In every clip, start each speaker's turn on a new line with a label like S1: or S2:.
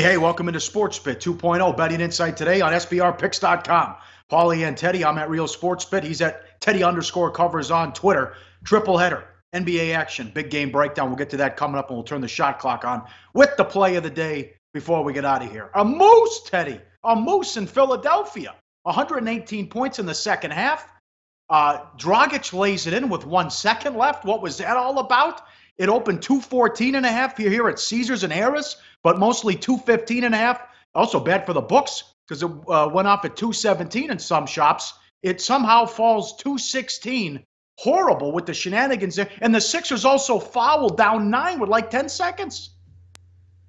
S1: Hey, welcome into SportsBit 2.0 betting insight today on SBRpicks.com. Pauly and Teddy, I'm at Real SportsBit. He's at Teddy_covers on Twitter. Triple header, NBA action, big game breakdown. We'll get to that coming up, and we'll turn the shot clock on with the play of the day before we get out of here. A moose, Teddy, a moose in Philadelphia. 118 points in the second half. Dragic lays it in with 1 second left. What was that all about? It opened 214.5 here at Caesars and Harris, but mostly 215.5. Also bad for the books because it went off at 217 in some shops. It somehow falls 216. Horrible with the shenanigans there. And the Sixers also fouled down 9 with like 10 seconds.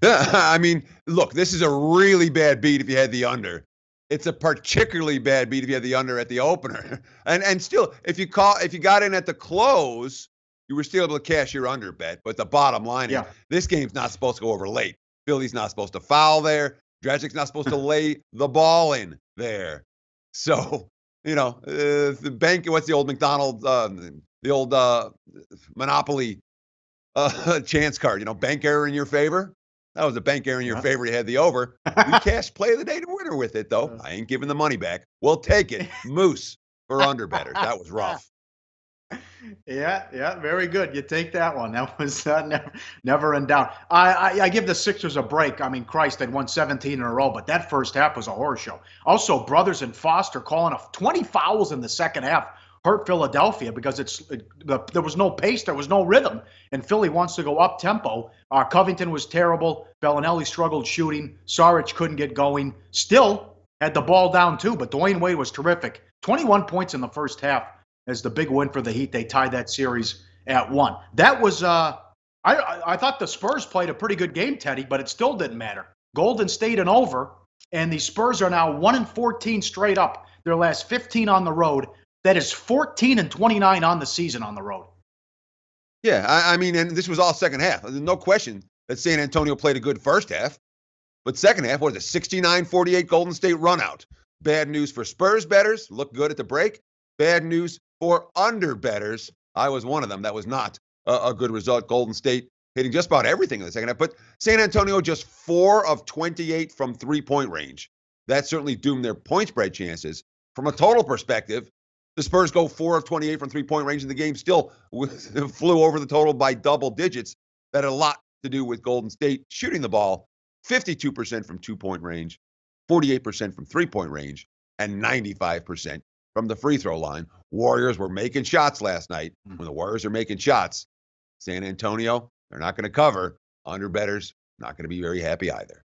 S2: I mean, look, this is a really bad beat if you had the under. It's a particularly bad beat if you had the under at the opener. And still, if you got in at the close, you were still able to cash your under bet. But the bottom line is, this game's not supposed to go over late. Philly's not supposed to foul there. Dragic's not supposed to lay the ball in there. So, the bank, what's the old McDonald's, the old Monopoly chance card, bank error in your favor? That was a bank error in your favor. You had the over. We cashed play of the day to winner with it, though. I ain't giving the money back. We'll take it. Moose for under bettors. That was rough.
S1: Yeah, very good. You take that one. That was never in doubt. I give the Sixers a break. I mean, Christ, they'd won 17 in a row, but that first half was a horror show. Also, Brothers and Foster calling 20 fouls in the second half hurt Philadelphia because there was no pace, there was no rhythm, and Philly wants to go up tempo. Covington was terrible. Bellinelli struggled shooting. Saric couldn't get going. Still had the ball down too, but Dwayne Wade was terrific. 21 points in the first half as the big win for the Heat. They tied that series at 1. That was I thought the Spurs played a pretty good game, Teddy, but it still didn't matter. Golden State and over, and the Spurs are now 1-14 straight up. Their last 15 on the road. That is 14-29 on the season on the road.
S2: Yeah, I mean, and this was all second half. There's no question that San Antonio played a good first half. But second half, what was it, 69-48 Golden State run out. Bad news for Spurs bettors. Looked good at the break. Bad news for under bettors. I was one of them. That was not a good result. Golden State hitting just about everything in the second half. But San Antonio just 4 of 28 from three-point range. That certainly doomed their point spread chances. From a total perspective, the Spurs go 4 of 28 from three-point range, and the game still flew over the total by double digits. That had a lot to do with Golden State shooting the ball 52% from two-point range, 48% from three-point range, and 95% from the free throw line. Warriors were making shots last night. When the Warriors are making shots, San Antonio, they're not going to cover. Under bettors, not going to be very happy either.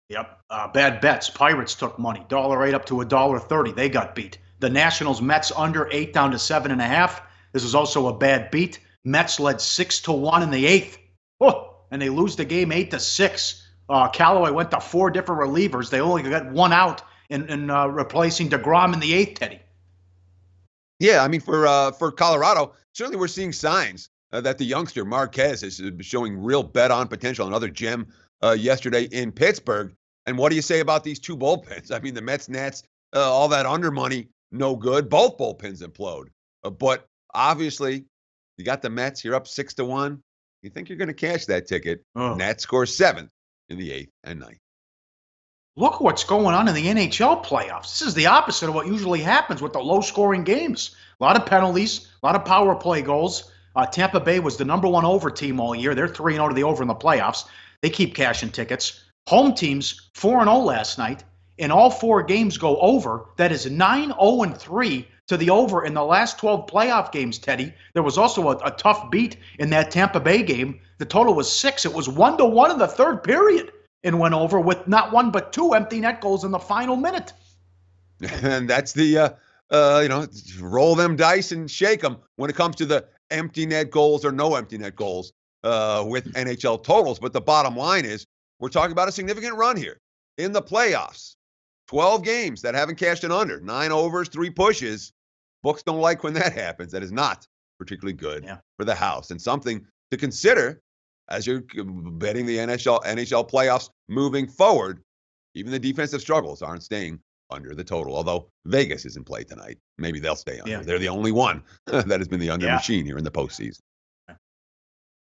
S1: Yep. Bad bets. Pirates took money. $1.08 up to $1.30. They got beat. The Nationals Mets under 8 down to 7.5. This is also a bad beat. Mets led 6-1 in the 8th. Oh, and they lose the game 8-6. Callaway went to 4 different relievers. They only got 1 out in replacing DeGrom in the 8th, Teddy.
S2: Yeah, I mean, for Colorado, certainly we're seeing signs that the youngster Marquez is showing real bet-on potential. Another gem yesterday in Pittsburgh. And what do you say about these 2 bullpens? I mean, the Mets, Nats, all that under money, no good. Both bullpens implode. But obviously, you got the Mets. You're up 6-1. You think you're going to cash that ticket. Nats scores 7th in the 8th and 9th.
S1: Look what's going on in the NHL playoffs. This is the opposite of what usually happens with the low-scoring games. A lot of penalties, a lot of power play goals. Tampa Bay was the #1 over team all year. They're 3-0 to the over in the playoffs. They keep cashing tickets. Home teams, 4-0 last night. And all 4 games go over. That is 9-0-3 to the over in the last 12 playoff games, Teddy. There was also a tough beat in that Tampa Bay game. The total was 6. It was 1-1 in the third period and went over with not 1 but 2 empty net goals in the final minute.
S2: And that's the, roll them dice and shake them when it comes to the empty net goals or no empty net goals with NHL totals. But the bottom line is we're talking about a significant run here in the playoffs. 12 games that haven't cashed an under, 9 overs, 3 pushes. Books don't like when that happens. That is not particularly good for the house, and something to consider as you're betting the NHL playoffs moving forward. Even the defensive struggles aren't staying under the total, although Vegas is in play tonight. Maybe they'll stay under. They're the only one that has been the under machine here in the postseason.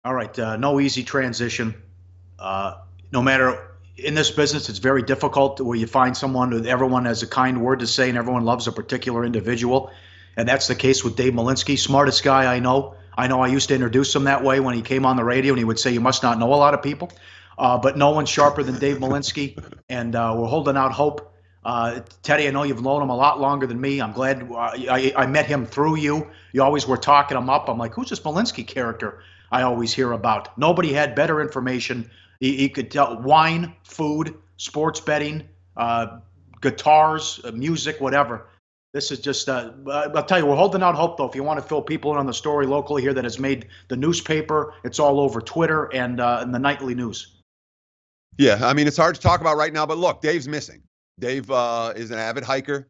S1: All right, no easy transition. No matter in this business, it's very difficult where you find someone who everyone has a kind word to say and everyone loves a particular individual. And that's the case with Dave Malinsky, smartest guy I know. I used to introduce him that way when he came on the radio, and he would say, "You must not know a lot of people." But no one's sharper than Dave Malinsky, and we're holding out hope. Teddy, I know you've known him a lot longer than me. I'm glad I met him through you. You always were talking him up. I'm like, who's this Malinsky character I always hear about? Nobody had better information. He could tell wine, food, sports betting, guitars, music, whatever. This is just, I'll tell you, we're holding out hope, though. If you want to fill people in on the story locally here that has made the newspaper, it's all over Twitter and the nightly news.
S2: Yeah, I mean, it's hard to talk about right now, but look, Dave's missing. Dave is an avid hiker.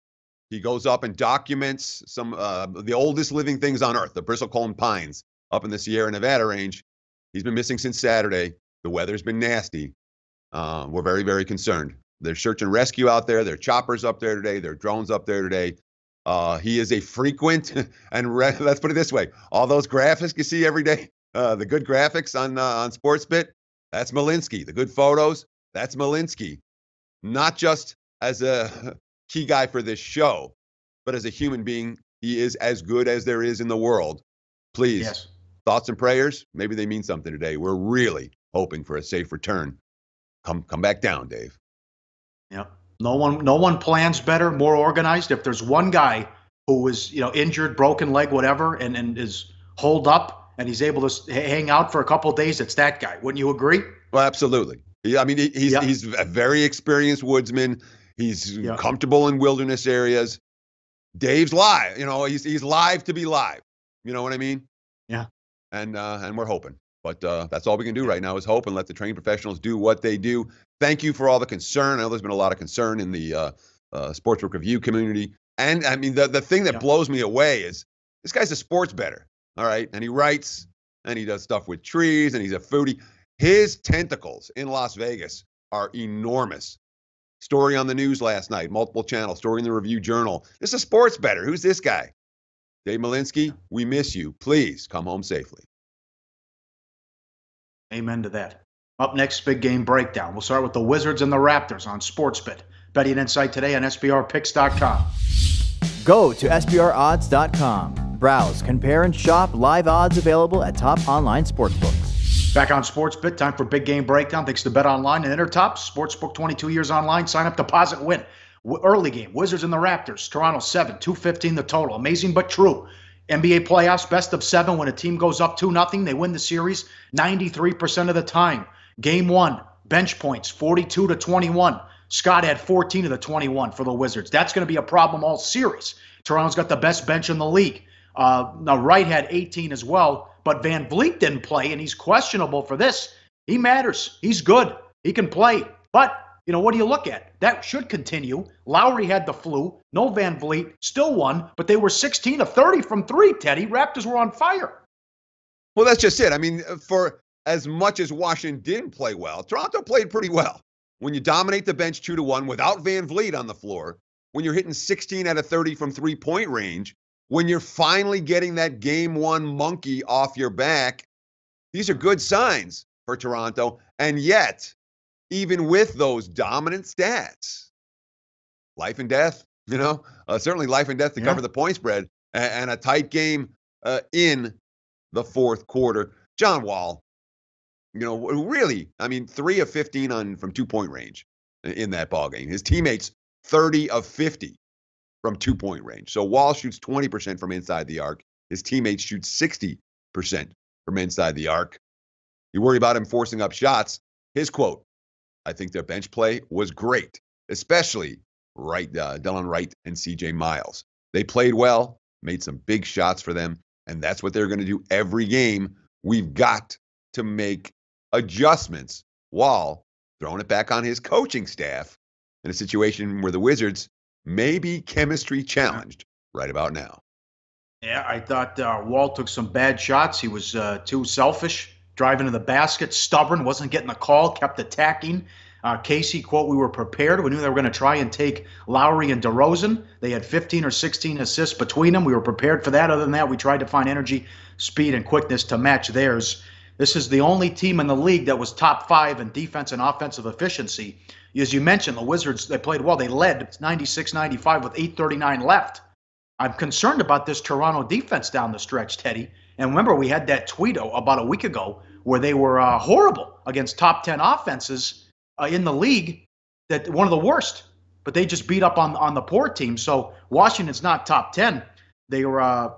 S2: He goes up and documents some the oldest living things on Earth, the bristlecone pines up in the Sierra Nevada range. He's been missing since Saturday. The weather's been nasty. We're very, very concerned. There's search and rescue out there. There are choppers up there today. There are drones up there today. He is a frequent, and let's put it this way, all those graphics you see every day, the good graphics on SportsBit, that's Malinsky. The good photos, that's Malinsky. Not just as a key guy for this show, but as a human being, he is as good as there is in the world. Please,
S1: yes.
S2: Thoughts and prayers, maybe they mean something today. We're really hoping for a safe return. Come back down, Dave.
S1: Yep. No one plans better, more organized. If there's one guy who was, injured, broken leg, whatever, and is holed up and he's able to hang out for a couple of days, it's that guy. Wouldn't you agree?
S2: Well, absolutely. I mean, he's a very experienced woodsman. He's comfortable in wilderness areas. Dave's live. He's live to be live. You know what I mean?
S1: Yeah.
S2: And we're hoping. But that's all we can do right now is hope and let the trained professionals do what they do. Thank you for all the concern. I know there's been a lot of concern in the sportsbook review community. And, I mean, the thing that blows me away is this guy's a sports bettor, all right? And he writes, and he does stuff with trees, and he's a foodie. His tentacles in Las Vegas are enormous. Story on the news last night, multiple channels, story in the Review Journal. This is a sports bettor. Who's this guy? Dave Malinsky, we miss you. Please come home safely.
S1: Amen to that. Up next, big game breakdown. We'll start with the Wizards and the Raptors on SportsBit. Betting insight today on SBRpicks.com.
S3: Go to SBRodds.com. Browse, compare, and shop live odds available at top online sportsbooks.
S1: Back on SportsBit, time for big game breakdown. Thanks to BetOnline and Intertop. Sportsbook 22 years online. Sign up, deposit, win. Early game, Wizards and the Raptors. Toronto 7, 215 the total. Amazing but true. NBA playoffs, best of 7. When a team goes up 2-0, they win the series 93% of the time. Game 1, bench points, 42-21. Scott had 14 of the 21 for the Wizards. That's going to be a problem all series. Toronto's got the best bench in the league. Now, Wright had 18 as well, but Van Vliet didn't play, and he's questionable for this. He matters. He's good. He can play. But, what do you look at? That should continue. Lowry had the flu. No Van Vliet. Still won, but they were 16 of 30 from 3, Teddy. Raptors were on fire.
S2: Well, that's just it. I mean, for as much as Washington didn't play well, Toronto played pretty well. When you dominate the bench 2-1 without Van Vliet on the floor, when you're hitting 16 out of 30 from three-point range, when you're finally getting that game 1 monkey off your back, these are good signs for Toronto. And yet, even with those dominant stats, life and death, certainly life and death to cover the point spread, and a tight game in the fourth quarter. John Wall, really, 3 of 15 from 2-point range in that ballgame. His teammates, 30 of 50 from 2-point range. So Wall shoots 20% from inside the arc. His teammates shoot 60% from inside the arc. You worry about him forcing up shots. His quote, I think their bench play was great, especially Delon Wright and CJ Miles. They played well, made some big shots for them, and that's what they're going to do every game. We've got to make adjustments while throwing it back on his coaching staff in a situation where the Wizards may be chemistry challenged right about now.
S1: Yeah, I thought Wall took some bad shots. He was too selfish, driving to the basket, stubborn, wasn't getting the call, kept attacking. Casey, quote, we were prepared. We knew they were going to try and take Lowry and DeRozan. They had 15 or 16 assists between them. We were prepared for that. Other than that, we tried to find energy, speed, and quickness to match theirs. This is the only team in the league that was top 5 in defense and offensive efficiency. As you mentioned, the Wizards, they played well. They led 96-95 with 8:39 left. I'm concerned about this Toronto defense down the stretch, Teddy. And remember, we had that tweet about a week ago where they were horrible against top 10 offenses in the league, that one of the worst. But they just beat up on the poor team. So Washington's not top 10. They were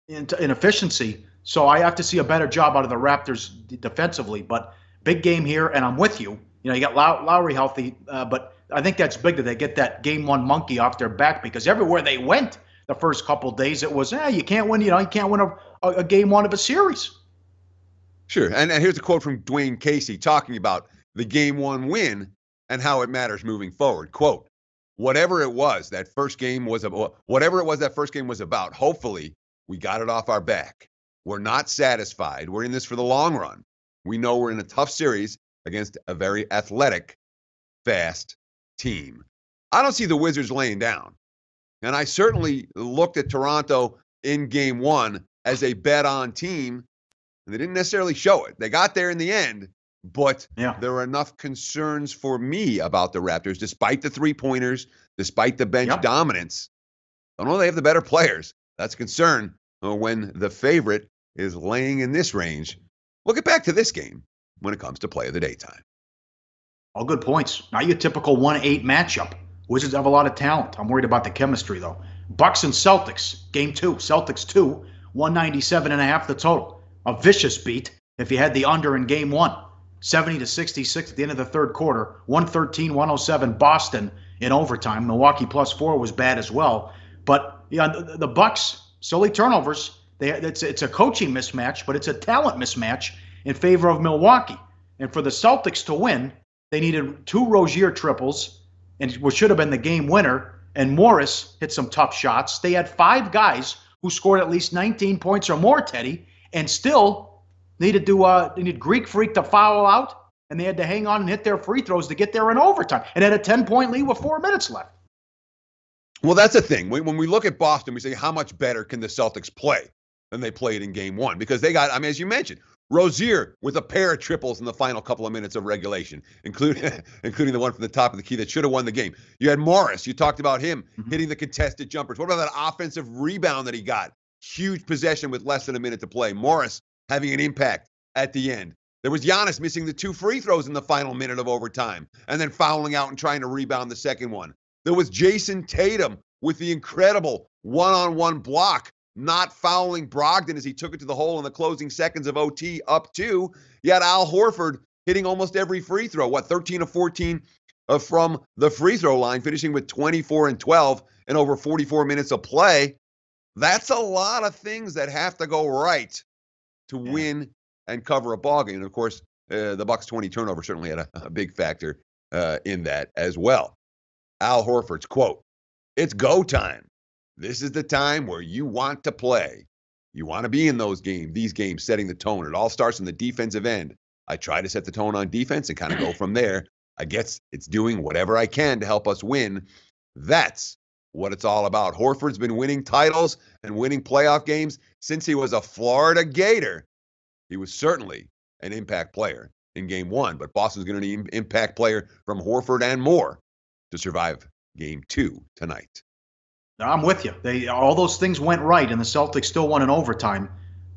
S1: in efficiency. So I have to see a better job out of the Raptors defensively. But big game here, and I'm with you. You got Lowry healthy, but I think that's big that they get that game 1 monkey off their back, because everywhere they went the first couple of days, it was, you can't win. You can't win a game 1 of a series.
S2: Sure, and here's a quote from Dwayne Casey talking about the game 1 win and how it matters moving forward. Quote, whatever it was that first game was about, hopefully we got it off our back. We're not satisfied. We're in this for the long run. We know we're in a tough series against a very athletic, fast team. I don't see the Wizards laying down. And I certainly looked at Toronto in game 1 as a bet-on team, and they didn't necessarily show it. They got there in the end, but there were enough concerns for me about the Raptors, despite the three-pointers, despite the bench dominance. I don't know they have the better players. That's a concern when the favorite is laying in this range. We'll get back to this game when it comes to play of the day time.
S1: All good points. Not your typical 1-8 matchup. Wizards have a lot of talent. I'm worried about the chemistry, though. Bucks and Celtics, game 2. Celtics 2, 197.5 the total. A vicious beat if you had the under in game 1. 70-66 at the end of the third quarter. 113-107 Boston in overtime. Milwaukee +4 was bad as well. But the Bucks, silly turnovers. It's a coaching mismatch, but it's a talent mismatch in favor of Milwaukee. And for the Celtics to win, they needed 2 Rozier triples, and what should have been the game winner. And Morris hit some tough shots. They had 5 guys who scored at least 19 points or more, Teddy, and still needed Greek Freak to foul out, and they had to hang on and hit their free throws to get there in overtime, and had a 10-point lead with 4 minutes left.
S2: Well, that's the thing. When we look at Boston, we say, how much better can the Celtics play than they played in game 1? Because they got, as you mentioned, Rozier with a pair of triples in the final couple of minutes of regulation, including the one from the top of the key that should have won the game. You had Morris. You talked about him hitting the contested jumpers. What about that offensive rebound that he got? Huge possession with less than a minute to play. Morris having an impact at the end. There was Giannis missing the 2 free throws in the final minute of overtime and then fouling out and trying to rebound the second one. There was Jason Tatum with the incredible one-on-one block, not fouling Brogdon as he took it to the hole in the closing seconds of OT up 2. You had Al Horford hitting almost every free throw, 13 of 14 from the free throw line, finishing with 24 and 12 in over 44 minutes of play. That's a lot of things that have to go right to win and cover a ball game. And of course, the Bucks' 20 turnover certainly had a big factor in that as well. Al Horford's quote, "It's go time. This is the time where you want to play. You want to be in these games, setting the tone. It all starts in the defensive end. I try to set the tone on defense and kind of go from there. I guess it's doing whatever I can to help us win. That's what it's all about." Horford's been winning titles and winning playoff games since he was a Florida Gator. He was certainly an impact player in game 1, but Boston's going to need an impact player from Horford and more to survive game 2 tonight.
S1: I'm with you. All those things went right, and the Celtics still won in overtime.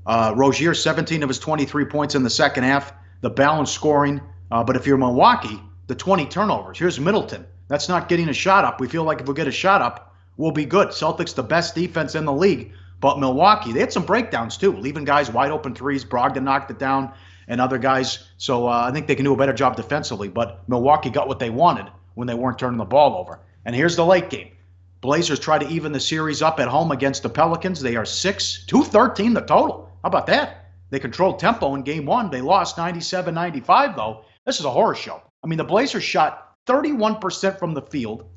S1: Rozier, 17 of his 23 points in the second half, the balanced scoring. But if you're Milwaukee, the 20 turnovers. Here's Middleton. That's not getting a shot up. We feel like if we get a shot up, we'll be good. Celtics, the best defense in the league. But Milwaukee, they had some breakdowns too, leaving guys wide open threes. Brogdon knocked it down, and other guys. So I think they can do a better job defensively. But Milwaukee got what they wanted when they weren't turning the ball over. And here's the late game. Blazers try to even the series up at home against the Pelicans. They are 213 the total. How about that? They controlled tempo in game 1. They lost 97-95, though. This is a horror show. The Blazers shot 31% from the field.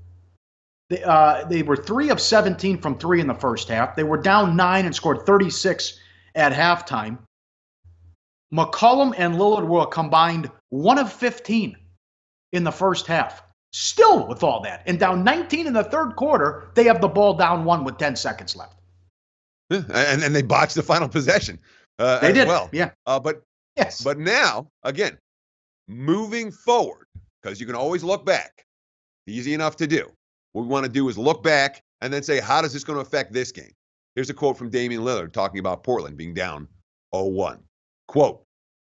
S1: They were 3 of 17 from 3 in the first half. They were down 9 and scored 36 at halftime. McCollum and Lillard were a combined 1 of 15 in the first half. Still with all that, and down 19 in the third quarter, they have the ball down 1 with 10 seconds left.
S2: And they botched the final possession.
S1: They did,
S2: well.
S1: yeah.
S2: But
S1: Yes.
S2: But now, again, moving forward, because you can always look back. Easy enough to do. What we want to do is look back and then say, how is this going to affect this game? Here's a quote from Damian Lillard talking about Portland being down 0-1. Quote,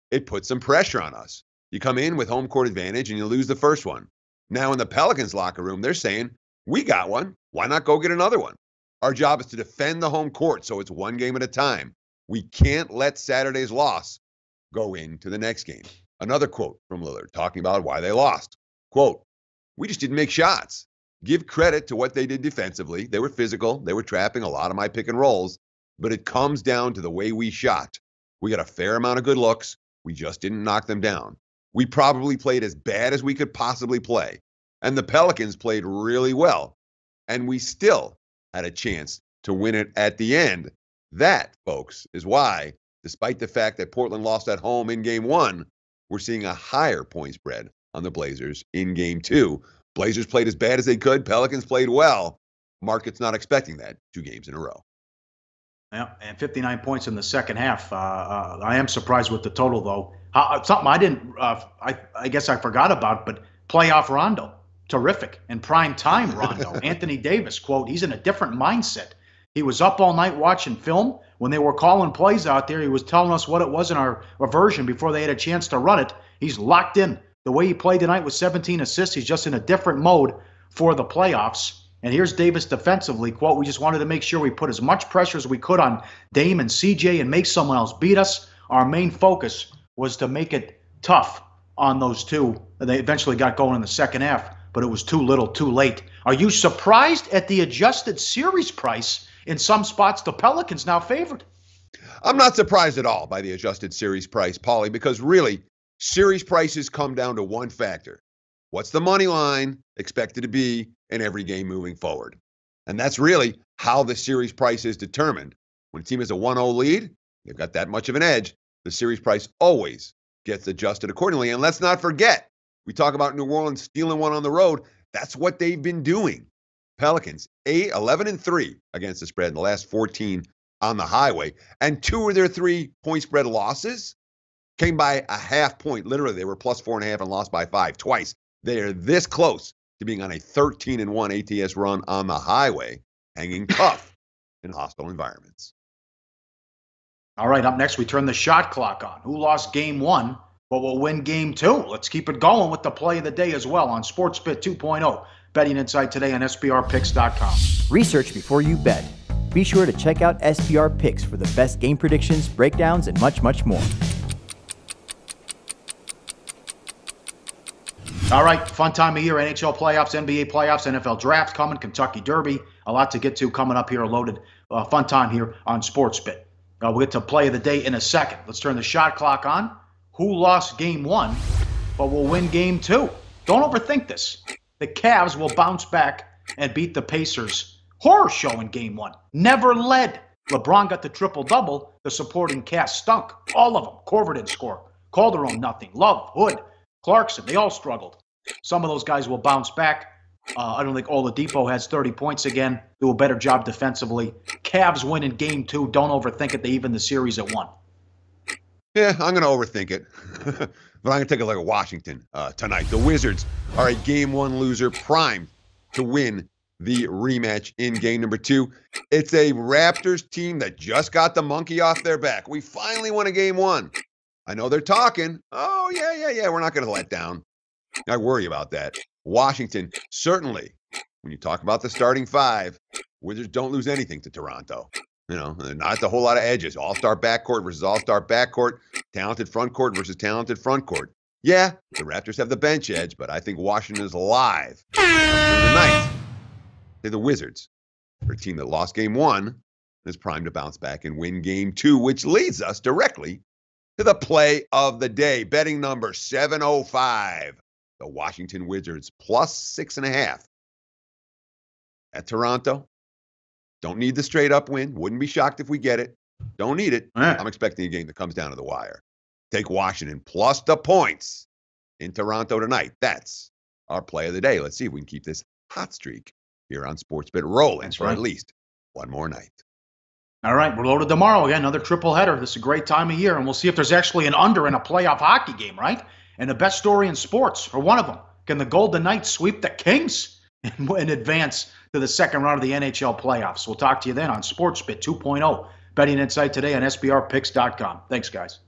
S2: it puts some pressure on us. You come in with home court advantage and you lose the first one. Now in the Pelicans locker room, they're saying, we got one. Why not go get another one? Our job is to defend the home court, so it's one game at a time. We can't let Saturday's loss go into the next game. Another quote from Lillard talking about why they lost. Quote, we just didn't make shots. Give credit to what they did defensively. They were physical. They were trapping a lot of my pick and rolls, but it comes down to the way we shot. We got a fair amount of good looks. We just didn't knock them down. We probably played as bad as we could possibly play. And the Pelicans played really well. And we still had a chance to win it at the end. That, folks, is why, despite the fact that Portland lost at home in game 1, we're seeing a higher point spread on the Blazers in game 2. Blazers played as bad as they could. Pelicans played well. Market's not expecting that 2 games in a row.
S1: Yeah, and 59 points in the second half. I am surprised with the total, though. Something I didn't, I guess I forgot about, but playoff Rondo. Terrific. And prime time Rondo. Anthony Davis, quote, he's in a different mindset. He was up all night watching film. When they were calling plays out there, he was telling us what it was in our version before they had a chance to run it. He's locked in. The way he played tonight with 17 assists, he's just in a different mode for the playoffs. And here's Davis defensively, quote, we just wanted to make sure we put as much pressure as we could on Dame and CJ and make someone else beat us. Our main focus was to make it tough on those two. They eventually got going in the second half, but it was too little, too late. Are you surprised at the adjusted series price? In some spots, the Pelicans now favored.
S2: I'm not surprised at all by the adjusted series price, Pauly, because really, series prices come down to one factor. What's the money line expected to be in every game moving forward? And that's really how the series price is determined. When a team has a 1-0 lead, they've got that much of an edge. The series price always gets adjusted accordingly. And let's not forget, we talk about New Orleans stealing one on the road. That's what they've been doing. Pelicans, 11-3 against the spread in the last 14 on the highway. And 2 of their 3 point spread losses came by a half point. Literally, they were plus 4.5 and lost by 5 twice. They are this close to being on a 13-1 ATS run on the highway, hanging tough in hostile environments.
S1: All right, up next, we turn the shot clock on. Who lost game 1, but will win game 2? Let's keep it going with the play of the day as well on SportsBit 2.0. Betting Insight today on SBRPicks.com.
S3: Research before you bet. Be sure to check out SBR Picks for the best game predictions, breakdowns, and much, much more.
S1: All right, fun time of year, NHL playoffs, NBA playoffs, NFL drafts coming, Kentucky Derby. A lot to get to coming up here, loaded. Fun time here on SportsBit. We'll get to play of the day in a second. Let's turn the shot clock on. Who lost game 1, but will win game 2? Don't overthink this. The Cavs will bounce back and beat the Pacers. Horror show in game 1. Never led. LeBron got the triple-double. The supporting cast stunk. All of them. Korver didn't score. Calderon, nothing. Love, Hood, Clarkson, they all struggled. Some of those guys will bounce back. I don't think Oladipo has 30 points again. Do a better job defensively. Cavs win in game 2. Don't overthink it. They even the series at 1.
S2: Yeah, I'm going to overthink it. But I'm going to take a look at Washington tonight. The Wizards are a game 1 loser, primed to win the rematch in game number 2. It's a Raptors team that just got the monkey off their back. We finally won a game 1. I know they're talking. Oh, yeah. We're not going to let down. I worry about that. Washington, certainly, when you talk about the starting 5, Wizards don't lose anything to Toronto. You know, not a whole lot of edges. All-star backcourt versus all-star backcourt. Talented front court versus talented front court. Yeah, the Raptors have the bench edge, but I think Washington is alive. Tonight, they're the Wizards. They're a team that lost game 1 is primed to bounce back and win game 2, which leads us directly to the play of the day. Betting number 705. The Washington Wizards plus 6.5 at Toronto. Don't need the straight up win. Wouldn't be shocked if we get it. Don't need it. I'm expecting a game that comes down to the wire. Take Washington plus the points in Toronto tonight. That's our play of the day. Let's see if we can keep this hot streak here on SportsBit rolling for at least one more night.
S1: All right, we're loaded tomorrow. Again, another triple header. This is a great time of year, and we'll see if there's actually an under in a playoff hockey game, right? And the best story in sports, or one of them, can the Golden Knights sweep the Kings and advance to the second round of the NHL playoffs? We'll talk to you then on SportsBit 2.0. Betting Insight today on SBRPicks.com. Thanks, guys.